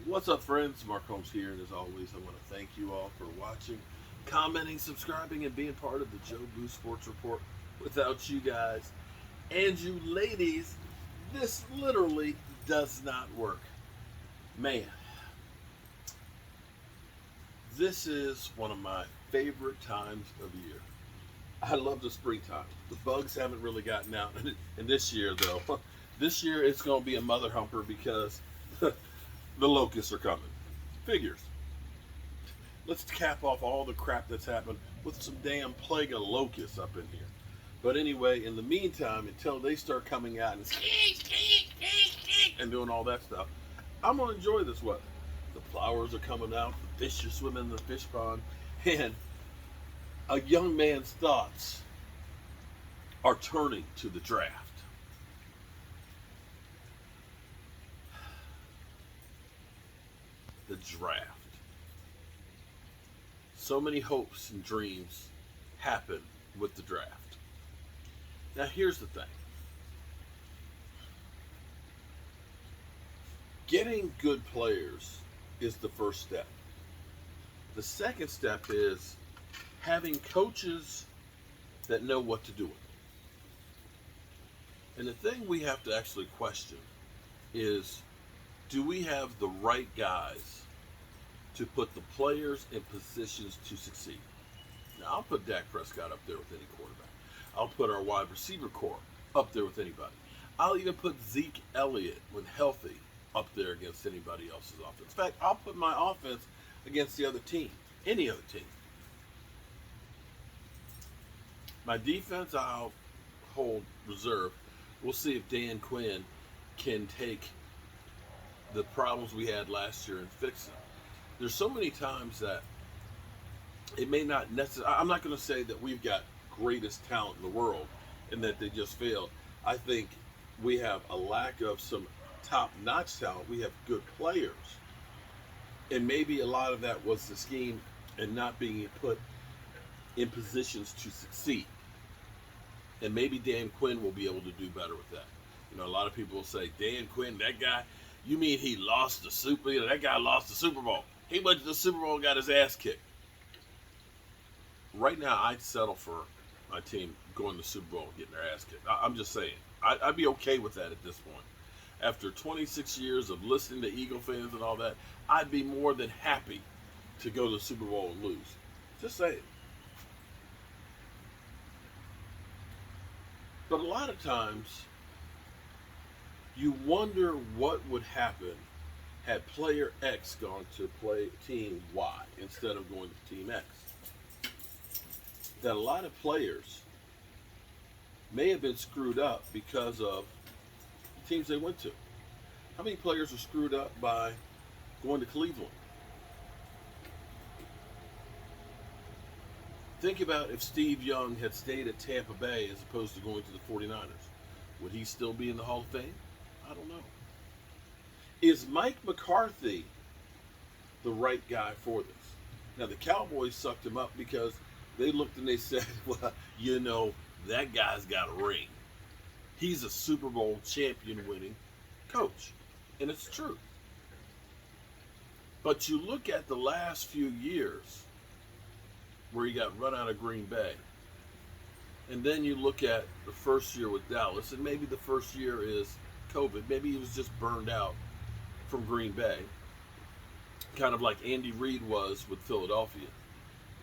What's up, friends? Mark Holmes here, and as always, I want to thank you all for watching, commenting, subscribing, and being part of the Jobu Sports Report. Without you guys and you ladies, this literally does not work. Man, this is one of my favorite times of year. I love the springtime. The bugs haven't really gotten out, and this year, though, this year it's going to be a mother humper because the locusts are coming. Figures. Let's cap off all the crap that's happened with some damn plague of locusts up in here. But anyway, in the meantime, until they start coming out and doing all that stuff, I'm gonna enjoy this weather. The flowers are coming out, the fish are swimming in the fish pond, and a young man's thoughts are turning to the draft. The draft. So many hopes and dreams happen with the draft. Now, here's the thing, getting good players is the first step. The second step is having coaches that know what to do with it. And the thing we have to actually question is, do we have the right guys to put the players in positions to succeed? Now, I'll put Dak Prescott up there with any quarterback. I'll put our wide receiver core up there with anybody. I'll even put Zeke Elliott, when healthy, up there against anybody else's offense. In fact, I'll put my offense against the other team, any other team. My defense, I'll hold reserve. We'll see if Dan Quinn can take the problems we had last year and fix them. There's so many times that it may not necessarily, I'm not going to say that we've got greatest talent in the world and that they just failed. I think we have a lack of some top-notch talent. We have good players. And maybe a lot of that was the scheme and not being put in positions to succeed. And maybe Dan Quinn will be able to do better with that. You know, a lot of people will say, Dan Quinn, that guy, you mean he lost the Super Bowl? That guy lost the Super Bowl. He went to the Super Bowl and got his ass kicked. Right now, I'd settle for my team going to the Super Bowl and getting their ass kicked. I'm just saying. I'd be okay with that at this point. After 26 years of listening to Eagle fans and all that, I'd be more than happy to go to the Super Bowl and lose. Just saying. But a lot of times, you wonder what would happen had player X gone to play team Y instead of going to team X. That a lot of players may have been screwed up because of the teams they went to. How many players were screwed up by going to Cleveland? Think about if Steve Young had stayed at Tampa Bay as opposed to going to the 49ers. Would he still be in the Hall of Fame? I don't know. Is Mike McCarthy the right guy for this? Now, the Cowboys sucked him up because they looked and they said, well, you know, that guy's got a ring. He's a Super Bowl champion winning coach. And it's true. But you look at the last few years where he got run out of Green Bay. And then you look at the first year with Dallas, and maybe the first year is COVID. Maybe he was just burned out from Green Bay, kind of like Andy Reid was with Philadelphia,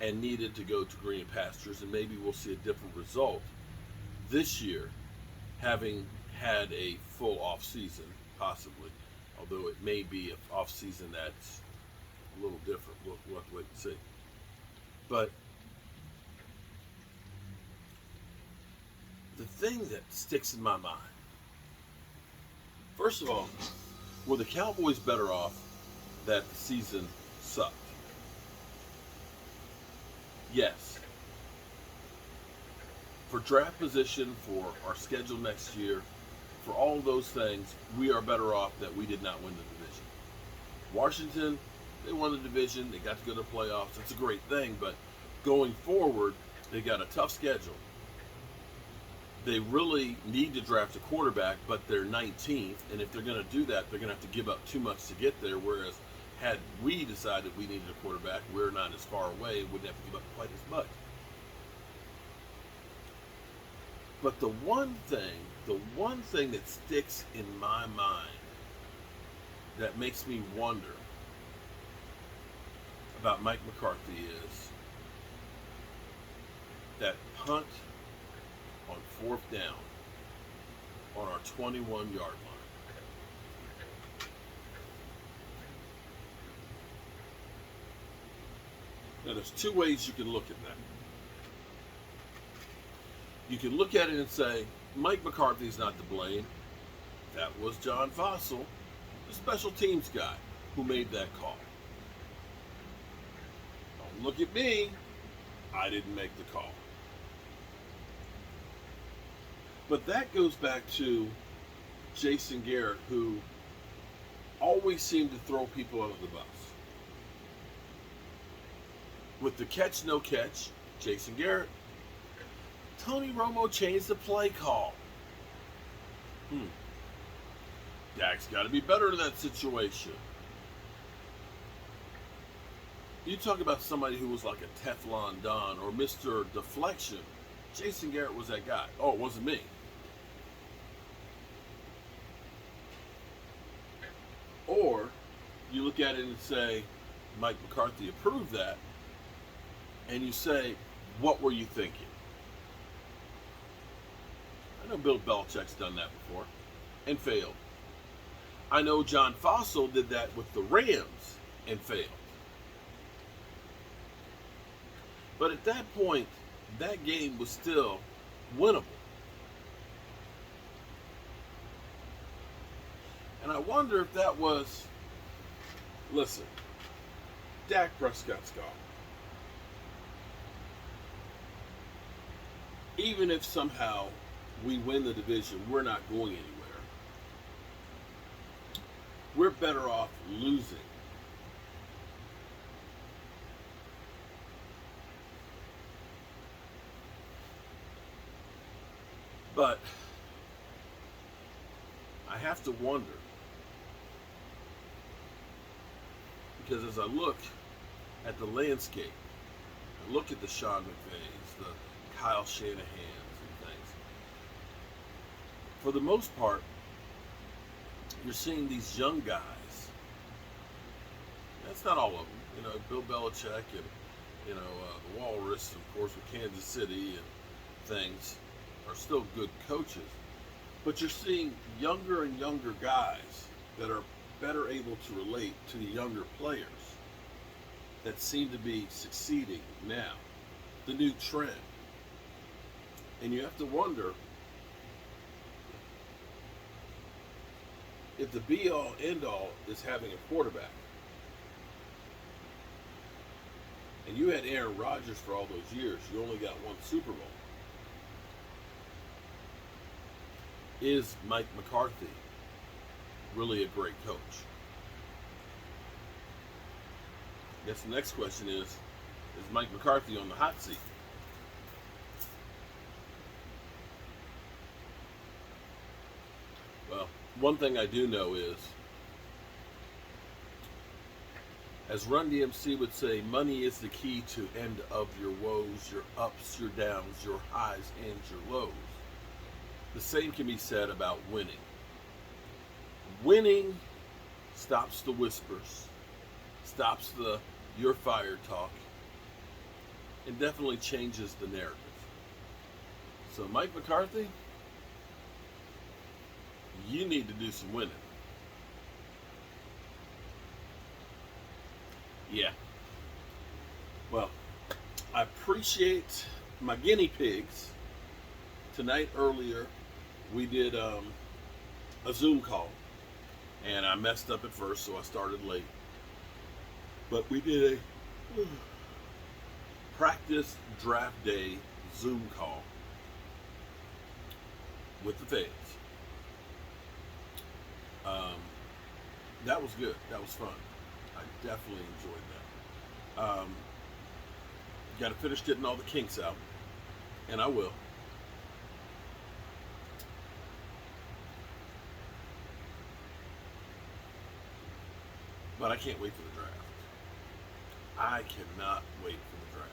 and needed to go to green pastures, and maybe we'll see a different result this year, having had a full off season, possibly, although it may be an off season that's a little different. We'll have to wait and see. But the thing that sticks in my mind, first of all, were the Cowboys better off that the season sucked? Yes. For draft position, for our schedule next year, for all those things, we are better off that we did not win the division. Washington, they won the division. They got to go to the playoffs. It's a great thing, but going forward, they got a tough schedule. They really need to draft a quarterback, but they're 19th, and if they're going to do that, they're going to have to give up too much to get there, whereas Had we decided we needed a quarterback, we're not as far away, wouldn't have to give up quite as much. But the one thing that sticks in my mind that makes me wonder about Mike McCarthy is that punt on 4th down on our 21-yard line. Now, there's two ways you can look at that. You can look at it and say, Mike McCarthy's not to blame. That was John Fossil, the special teams guy, who made that call. Don't look at me. I didn't make the call. But that goes back to Jason Garrett, who always seemed to throw people under the bus. With the catch, no catch, Jason Garrett, Tony Romo changed the play call. Dak's got to be better in that situation. You talk about somebody who was like a Teflon Don or Mr. Deflection. Jason Garrett was that guy. Oh, it wasn't me. Or you look at it and say, Mike McCarthy approved that, and you say, what were you thinking? I know Bill Belichick's done that before and failed. I know John Fossil did that with the Rams and failed. But at that point, that game was still winnable. And I wonder if that was, listen, Dak Prescott's gone. Even if somehow we win the division, we're not going anywhere. We're better off losing. But I have to wonder, because as I look at the landscape, I look at the Sean McVays, the Kyle Shanahan's and things, for the most part, you're seeing these young guys. That's not all of them. You know, Bill Belichick and, the Walrus, of course, with Kansas City and things, are still good coaches. But you're seeing younger and younger guys that are better able to relate to the younger players that seem to be succeeding now. The new trend. And you have to wonder if the be-all, end-all is having a quarterback. And you had Aaron Rodgers for all those years. You only got one Super Bowl. Is Mike McCarthy really a great coach? I guess the next question is Mike McCarthy on the hot seat? Well, one thing I do know is, as Run DMC would say, money is the key to end of your woes, your ups, your downs, your highs, and your lows. The same can be said about winning. Winning stops the whispers, stops the "you're fired" talk, and definitely changes the narrative. So Mike McCarthy, you need to do some winning. Yeah. Well, I appreciate my guinea pigs. Tonight earlier, we did a Zoom call, and I messed up at first, so I started late. But we did a practice draft day Zoom call with the fans. That was good. That was fun. I definitely enjoyed that. Got to finish getting all the kinks out, and I will. But I can't wait for the draft. I cannot wait for the draft.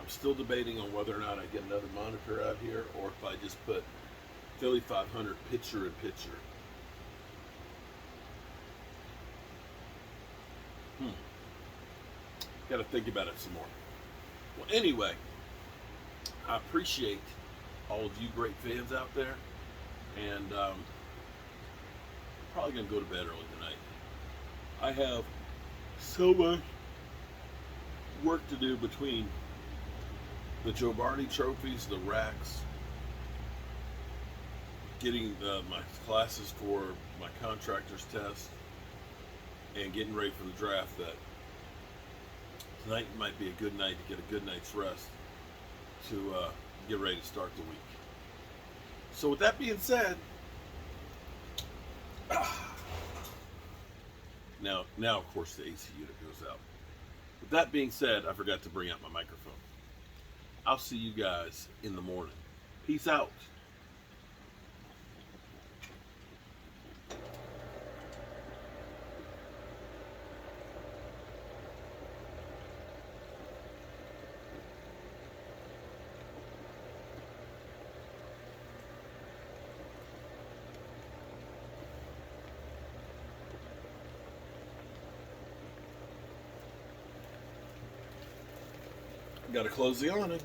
I'm still debating on whether or not I get another monitor out here or if I just put Philly 500 picture in picture. Got to think about it some more. Well, anyway, I appreciate all of you great fans out there, and probably gonna go to bed early tonight. I have so much work to do between the Joe Barney trophies, the racks, getting my classes for my contractor's test, and getting ready for the draft. That tonight might be a good night to get a good night's rest to get ready to start the week. So with that being said, now of course the AC unit goes out. With that being said, I forgot to bring out my microphone. I'll see you guys in the morning. Peace out. Got to close the awning.